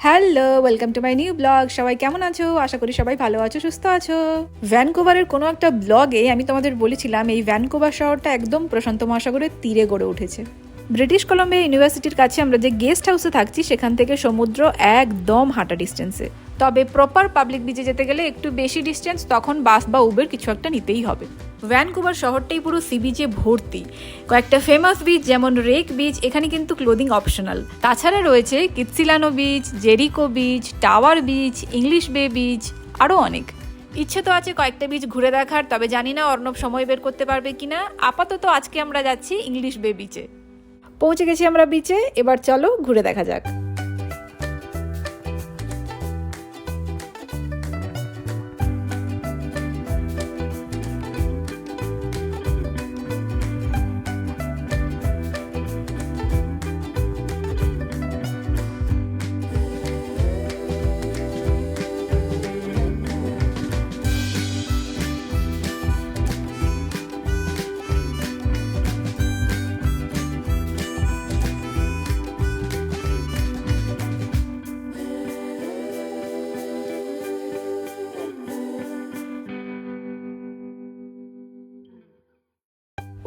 Hello, welcome to my new blog. সবাই কেমন আছো? আশা করি সবাই ভালো আছো, সুস্থ আছো। ভ্যানকুভারের কোনো একটা ব্লগে আমি তোমাদের বলেছিলাম এই ভ্যানকুভার শহরটা একদম প্রশান্ত মহাসাগরের তীরে গড়ে উঠেছে। ব্রিটিশ কলম্বিয়া ইউনিভার্সিটির কাছে আমরা যে গেস্ট হাউসে থাকছি সেখান থেকে সমুদ্র একদম হাঁটা ডিস্টেন্সে। তবে প্রপার পাবলিক বিচে যেতে গেলে একটু বেশি ডিস্টেন্স, তখন বাস বা উবের কিছু একটা নিতেই হবে। ভ্যানকুভার শহরটাই পুরো সি বিচে ভর্তি। কয়েকটা ফেমাস বিচ যেমন রেক বিচ, এখানে কিন্তু ক্লোদিং অপশনাল। তাছাড়া রয়েছে Kitsilano beach, Jericho beach, tower beach, English bay beach, আরও অনেক। ইচ্ছে তো আছে কয়েকটা বিচ ঘুরে দেখার, তবে জানি না অর্ণব সময় বের করতে পারবে কিনা। আপাতত আজকে আমরা যাচ্ছি ইংলিশ বে বিচে। পৌঁছে গেছি আমরা বিচে, এবার চলো ঘুরে দেখা যাক।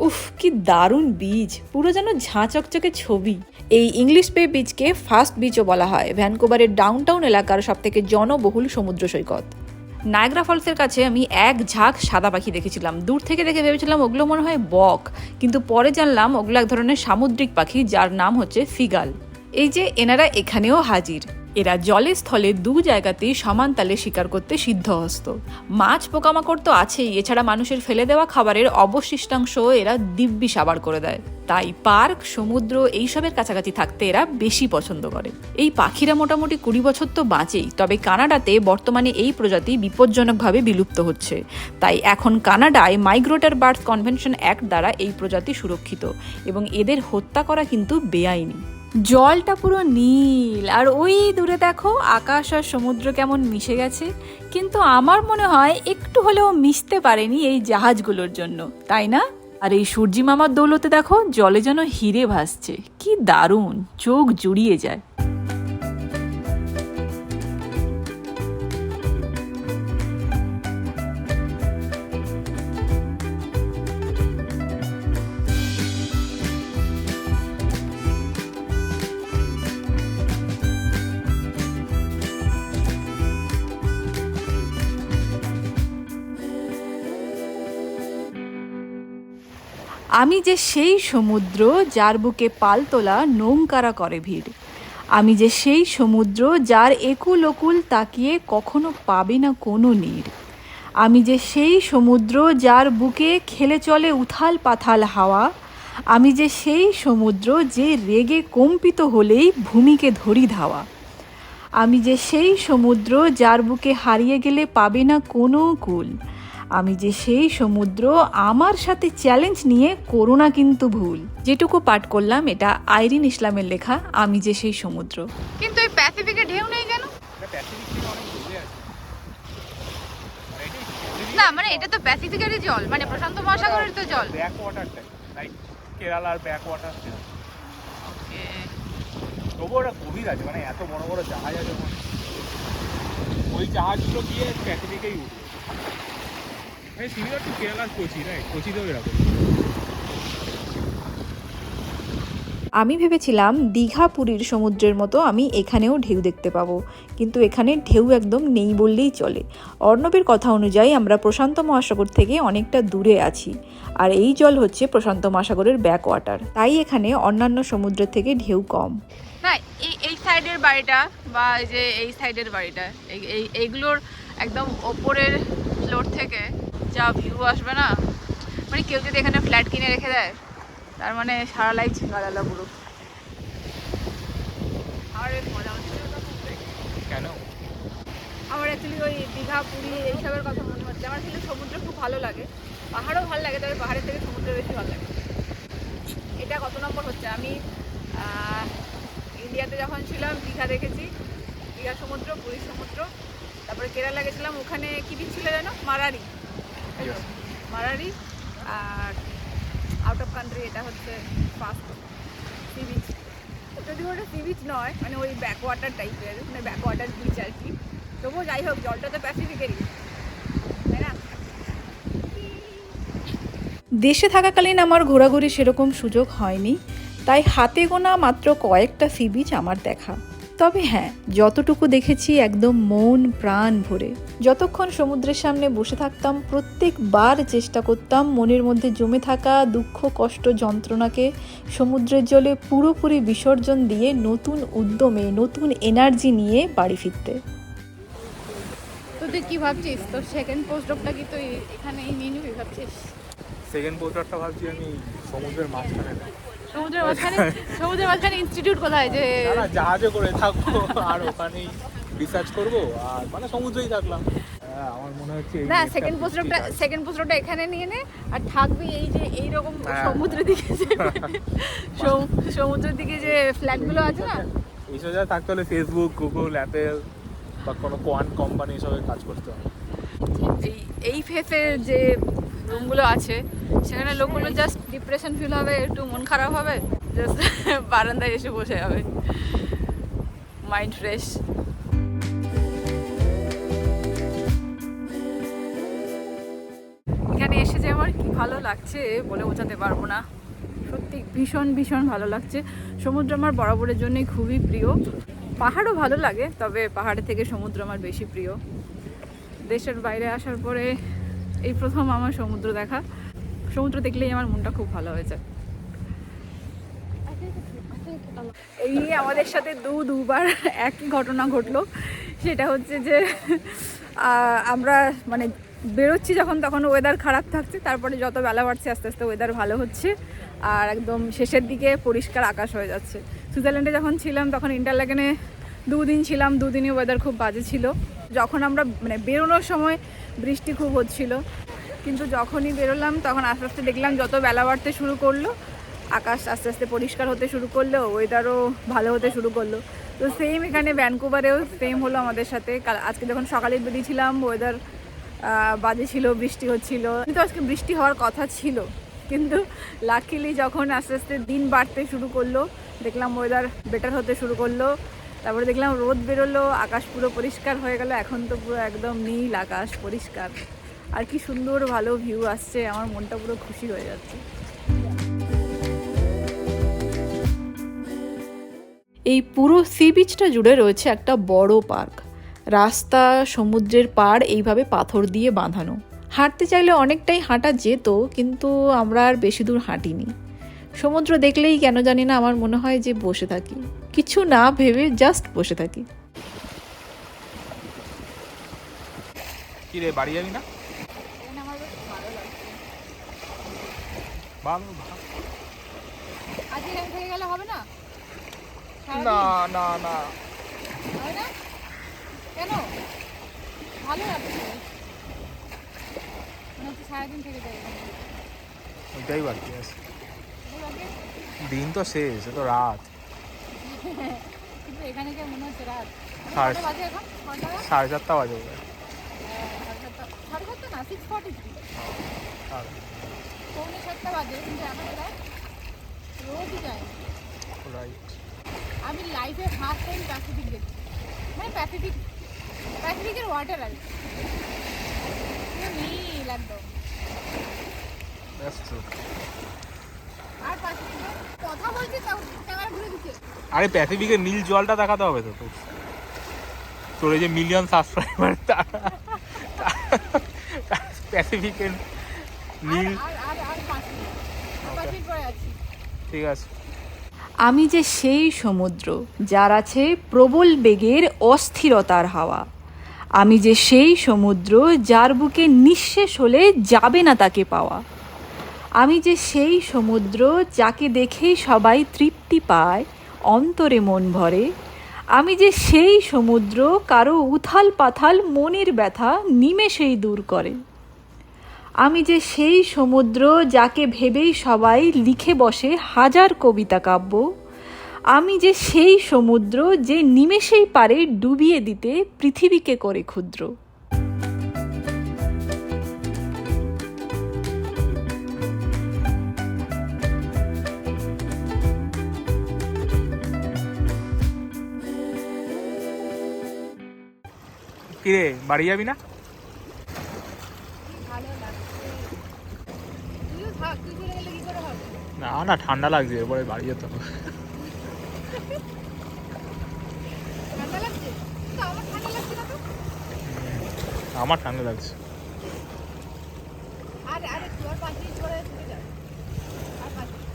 উফ, কি দারুণ বিচ, পুরো যেন ঝাঁ চকচকে ছবি। এই ইংলিশ বে বিচকে ফার্স্ট বিচও বলা হয়। ভ্যানকুভারের ডাউনটাউন এলাকার সবথেকে জনবহুল সমুদ্র সৈকত। নায়াগ্রা ফলসের কাছে আমি এক ঝাঁক সাদা পাখি দেখেছিলাম। দূর থেকে দেখে ভেবেছিলাম ওগুলো মনে হয় বক, কিন্তু পরে জানলাম ওগুলো এক ধরনের সামুদ্রিক পাখি যার নাম হচ্ছে সিগাল। এই যে এনারা এখানেও হাজির। এরা জলে স্থলে দু জায়গাতেই সমান তালে শিকার করতে সিদ্ধহস্ত। মাছ পোকামাকড় তো আছেই, এছাড়া মানুষের ফেলে দেওয়া খাবারের অবশিষ্টাংশ এরা দিব্যি সাবার করে দেয়। তাই পার্ক, সমুদ্র এইসবের কাছাকাছি থাকতে এরা বেশি পছন্দ করে। এই পাখিরা মোটামুটি 20 বছর তো বাঁচেই, তবে কানাডাতে বর্তমানে এই প্রজাতি বিপজ্জনকভাবে বিলুপ্ত হচ্ছে। তাই এখন কানাডায় মাইগ্রেটর বার্ডস কনভেনশন অ্যাক্ট দ্বারা এই প্রজাতি সুরক্ষিত এবং এদের হত্যা করা কিন্তু বেআইনি। জলটা পুরো নীল, আর ওই দূরে দেখো আকাশ আর সমুদ্র কেমন মিশে গেছে। কিন্তু আমার মনে হয় একটু হলেও মিশতে পারেনি এই জাহাজগুলোর জন্য, তাই না? আর এই সূর্যি মামার দৌলতে দেখো জলে যেন হিরে ভাসছে, কি দারুণ, চোখ জুড়িয়ে যায়। আমি যে সেই সমুদ্র যার বুকে পালতোলা নৌকারা করে ভিড়। আমি যে সেই সমুদ্র যার একুল ওকুল তাকিয়ে কখনো পাবে না কোনো নীড়। আমি যে সেই সমুদ্র যার বুকে খেলে চলে উথাল পাথাল হাওয়া। আমি যে সেই সমুদ্র যে রেগে কম্পিত হলেই ভূমিকে ধরি ধাওয়া। আমি যে সেই সমুদ্র যার বুকে হারিয়ে গেলে পাবে না কোনো কুল। আমি যে সেই সমুদ্র, আমার সাথে চ্যালেঞ্জ নিয়ে করোনা কিন্তু ভুল। যেটুকু পাঠ করলাম এটা আইরিন ইসলামের লেখা আমি যে সেই সমুদ্র। কিন্তু এই প্যাসিফিকে ঢেউ নেই কেন? না মানে এটা তো প্যাসিফিকেরই জল, মানে প্রশান্ত মহাসাগরের তো জল। ব্যাক ওয়াটারটা লাইক কেরালার ব্যাক ওয়াটার। ওকে, তবুও ওটা গভীর আছে, মানে এত বড় বড় জাহাজ আছে, ওই জাহাজগুলো গিয়ে প্যাসিফিকেই উঠবে। সিমিলার টু কেরালার কোচি, রাইট? কোচিতেও এরকম। আমি ভেবেছিলাম দীঘা পুরীর সমুদ্রের মতো আমি এখানেও ঢেউ দেখতে পাবো, কিন্তু এখানে ঢেউ একদম নেই বললেই চলে। অর্ণবের কথা অনুযায়ী আমরা প্রশান্ত মহাসাগর থেকে অনেকটা দূরে আছি, আর এই জল হচ্ছে প্রশান্ত মহাসাগরের ব্যাক ওয়াটার, তাই এখানে অন্যান্য সমুদ্রের থেকে ঢেউ কম। না এই সাইডের বাড়িটা বা এই যে এই সাইডের বাড়িটা, এইগুলোর একদম ওপরের ফ্লোর থেকে যা ভিউ আসবে না, মানে কেউ যদি এখানে ফ্ল্যাট কিনে রেখে দেয় তার মানে সারা লাইফ গালালা পুরো। আমার মজা হচ্ছে কেন? আমার অ্যাকচুয়ালি ওই দীঘা পুরী এইসবের কথা মনে হচ্ছে। আমার আসলে সমুদ্র খুব ভালো লাগে, পাহাড়ও ভালো লাগে, তবে পাহাড়ের থেকে সমুদ্র বেশি ভালো লাগে। এটা কত নম্বর হচ্ছে, আমি ইন্ডিয়াতে যখন ছিলাম দীঘা দেখেছি, দীঘা সমুদ্র, পুরী সমুদ্র, তারপরে কেরালা গেছিলাম, ওখানে কী বিচ ছিল জানো? মারারি। মারারি। আর আউট অফ কান্ট্রি এটা হচ্ছে ফার্স্ট সি বিচ। যদি যদিও ওটা সি বিচ নয়, মানে ওই ব্যাকওয়াটার টাইপের, মানে ব্যাকওয়াটার বিচ আর কি। তবুও যাই হোক, জলটা তো প্যাসিফিকেরই, তাই না? দেশে থাকাকালীন আমার ঘোরাঘুরি সেরকম সুযোগ হয়নি, তাই হাতে গোনা মাত্র কয়েকটা সি বিচ আমার দেখা। তবে হ্যাঁ, যতটুকু দেখেছি একদম মন প্রাণ ভরে। যতক্ষণ সমুদ্রের সামনে বসে থাকতাম প্রত্যেকবার চেষ্টা করতাম মনের মধ্যে জমে থাকা দুঃখ, কষ্ট, যন্ত্রণাকে সমুদ্রের জলে পুরোপুরি বিসর্জন দিয়ে নতুন উদ্যমে, নতুন এনার্জি নিয়ে বাড়ি ফিরতে। তো তুই কি ভাবছিস? তোর সেকেন্ড পোস্টডকটা কি তুই এখানেই নিয়ে নিবি ভাবছিস? সেকেন্ড পোস্টারটা ভাবছি আমি সমুদ্রের মাঝখানে না। সমুদ্রের মাঝখানে ইনস্টিটিউট কোথায়? যে না, জাহাজে করে থাকবো আর ওখানেই রিসার্চ করবো আর মানে সমুদ্রেই থাকলাম। আমার মনে হচ্ছে না, সেকেন্ড পোস্টডকটা এখানে নিয়ে নে, আর থাকবি এই যে এইরকম সমুদ্রের দিকে যে সমুদ্রের দিকে যে ফ্ল্যাটগুলো আছে না, এইসব জায়গায় থাকতে হলে ফেসবুক, গুগল, অ্যাপেল বা কোনো কোয়ান্ট কোম্পানি এসবের কাজ করতে হবে। এই ফেসে যে রুমগুলো আছে সেখানে লোকগুলো জাস্ট ডিপ্রেশন ফিল হবে, একটু মন খারাপ হবে, জাস্ট বারান্দায় এসে বসে যাবে, মাইন্ড ফ্রেশ। এখানে এসে যে আমার কি ভালো লাগছে বলে বোঝাতে পারবো না, সত্যি ভীষণ ভীষণ ভালো লাগছে। সমুদ্র আমার বরাবরের জন্যই খুবই প্রিয়। পাহাড়ও ভালো লাগে, তবে পাহাড়ের থেকে সমুদ্র আমার বেশি প্রিয়। দেশের বাইরে আসার পরে এই প্রথম আমার সমুদ্র দেখা। সমুদ্র দেখলেই আমার মনটা খুব ভালো হয়ে যায়। এই নিয়ে আমাদের সাথে দুবার একই ঘটনা ঘটলো। সেটা হচ্ছে যে আমরা মানে বেরোচ্ছি যখন, তখন ওয়েদার খারাপ থাকছে, তারপরে যত বেলা বাড়ছে আস্তে আস্তে ওয়েদার ভালো হচ্ছে, আর একদম শেষের দিকে পরিষ্কার আকাশ হয়ে যাচ্ছে। সুইজারল্যান্ডে যখন ছিলাম তখন ইন্টারল্যাকেনে 2 দিন ছিলাম, 2 দিনই ওয়েদার খুব বাজে ছিল। যখন আমরা মানে বেরোনোর সময় বৃষ্টি খুব হচ্ছিল, কিন্তু যখনই বেরোলাম তখন আস্তে আস্তে দেখলাম যত বেলা বাড়তে শুরু করলো আকাশ আস্তে আস্তে পরিষ্কার হতে শুরু করলো, ওয়েদারও ভালো হতে শুরু করলো। তো সেম এখানে ভ্যানকুভারেও সেম হলো আমাদের সাথে। আজকে যখন সকালে বেরিয়েছিলাম ওয়েদার বাজে ছিল, বৃষ্টি হচ্ছিল, কিন্তু আজকে বৃষ্টি হওয়ার কথা ছিল, কিন্তু লাকিলি যখন আস্তে আস্তে দিন বাড়তে শুরু করলো দেখলাম ওয়েদার বেটার হতে শুরু করলো। তারপরে দেখলাম রোদ বেরোলো, আকাশ পুরো পরিষ্কার হয়ে গেল, এখন তো পুরো একদম নীল আকাশ, পরিষ্কার, আর কি সুন্দর ভালো ভিউ আসছে, আমার মনটা পুরো খুশি হয়ে যাচ্ছে। এই পুরো সি বিচটা জুড়ে রয়েছে একটা বড় পার্ক। রাস্তা সমুদ্রের পাড় এইভাবে পাথর দিয়ে বাঁধানো। হাঁটতে চাইলে অনেকটাই হাঁটা যেত, কিন্তু আমরা আর বেশি দূর হাঁটিনি। সমুদ্র দেখলেই কেন জানি না আমার মনে হয় যে বসে থাকি, কিছু না ভেবে জাস্ট বসে থাকি। কি রে, বাড়ি যাবি না? না না না, কেন? ভালো লাগছে, মনে হচ্ছে সারাদিন থেকে যাই। ওইটাই বাকি আছে, দিন তো শেষ, তো রাত। কিন্তু এখানে কে মনে হচ্ছে রাত? 4:30 বাজে। 7:30 বাজে? 7:30 না, 6:43, 6:45 বাজে, কিন্তু এখন রাত। রোজই যায়। রাইট। আমি লাইফে ফার্স্ট টাইম প্যাসিফিক দেখি, মানে প্যাসিফিকের ওয়াটার আর নীল একদম। আর প্যাসিফিকের কথা বলছি তো ক্যামেরা ঘুরে দিচ্ছে। আরে প্যাসিফিকের নীল জলটা দেখাতে হবে তো তোর এই যে মিলিয়ন সাবস্ক্রাইবার, প্যাসিফিকের নীল। ঠিক আছে। আমি যে সেই সমুদ্র যার আছে প্রবল বেগের অস্থিরতার হাওয়া, আমি যে সেই সমুদ্র যার বুকে নিঃশেষ হলে যাবে না তাকে পাওয়া, আমি যে সেই সমুদ্র যাকে দেখেই সবাই তৃপ্তি পায়, অন্তরে মন ভরে, আমি যে সেই সমুদ্র কারো উথাল পাথাল মনের ব্যথা নিমেষেই দূর করে, আমি যে সেই সমুদ্র যাকে ভেবেই সবাই লিখে বসে হাজার কবিতা কাব্য, আমি যে সেই সমুদ্র যে নিমেষেই পারে ডুবিয়ে দিতে পৃথিবীকে করে ক্ষুদ্র। কিরে বাড়ি যাবি না? ভালো লাগছে। তুইও থাক, তুই চলে গেলে কি করে হবে? না না, ঠান্ডা লাগছে, এরপরে বাড়ি যেতে হবে। ঠান্ডা লাগছে? তো আমার ঠান্ডা লাগছে না তো। আমার ঠান্ডা লাগছে। আরে আরে তুই আর 5 মিনিট পরে ছুটে যা। আর 5 মিনিট।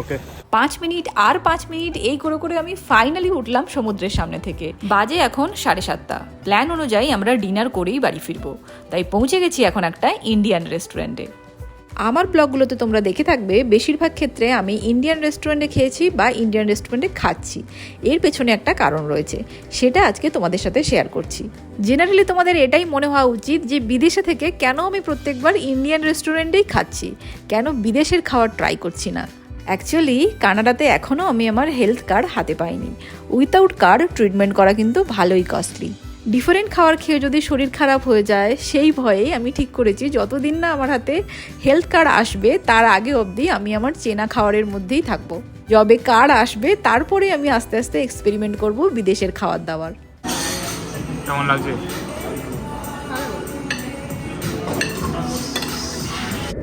ওকে। 5 মিনিট আর 5 মিনিট এই করে করে আমি ফাইনালি উঠলাম সমুদ্রের সামনে থেকে। বাজে এখন 7:30। প্ল্যান অনুযায়ী আমরা ডিনার করেই বাড়ি ফিরবো, তাই পৌঁছে গেছি এখন একটা ইন্ডিয়ান রেস্টুরেন্টে। আমার ব্লগগুলোতে তোমরা দেখে থাকবে বেশিরভাগ ক্ষেত্রে আমি ইন্ডিয়ান রেস্টুরেন্টে খেয়েছি বা ইন্ডিয়ান রেস্টুরেন্টে খাচ্ছি। এর পেছনে একটা কারণ রয়েছে, সেটা আজকে তোমাদের সাথে শেয়ার করছি। জেনারেলি তোমাদের এটাই মনে হওয়া উচিত যে বিদেশে থেকে কেন আমি প্রত্যেকবার ইন্ডিয়ান রেস্টুরেন্টেই খাচ্ছি, কেন বিদেশের খাবার ট্রাই করছি না। অ্যাকচুয়ালি কানাডাতে এখনও আমি আমার হেলথ কার্ড হাতে পাইনি। উইথাউট কার্ড ট্রিটমেন্ট করা কিন্তু ভালোই কস্টলি। ডিফারেন্ট খাবার খেয়ে যদি শরীর খারাপ হয়ে যায় সেই ভয়েই আমি ঠিক করেছি যতদিন না আমার হাতে হেলথ কার্ড আসবে তার আগে অবধি আমি আমার চেনা খাবারের মধ্যেই থাকবো। যবে কার্ড আসবে তারপরে আমি আস্তে আস্তে এক্সপেরিমেন্ট করব বিদেশের খাবার দাবার। কেমন লাগছে?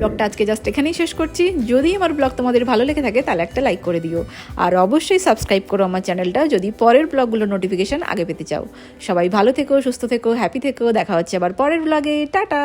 ব্লগটা আজকে জাস্ট এখানেই শেষ করছি। যদি আমার ব্লগ তোমাদের ভালো লেগে থাকে তাহলে একটা লাইক করে দিও, আর অবশ্যই সাবস্ক্রাইব করো আমার চ্যানেলটা যদি পরের ব্লগগুলোর নোটিফিকেশন আগে পেতে চাও। সবাই ভালো থেকো, সুস্থ থেকো, হ্যাপি থেকো। দেখা হচ্ছে আবার পরের ব্লগে। টাটা।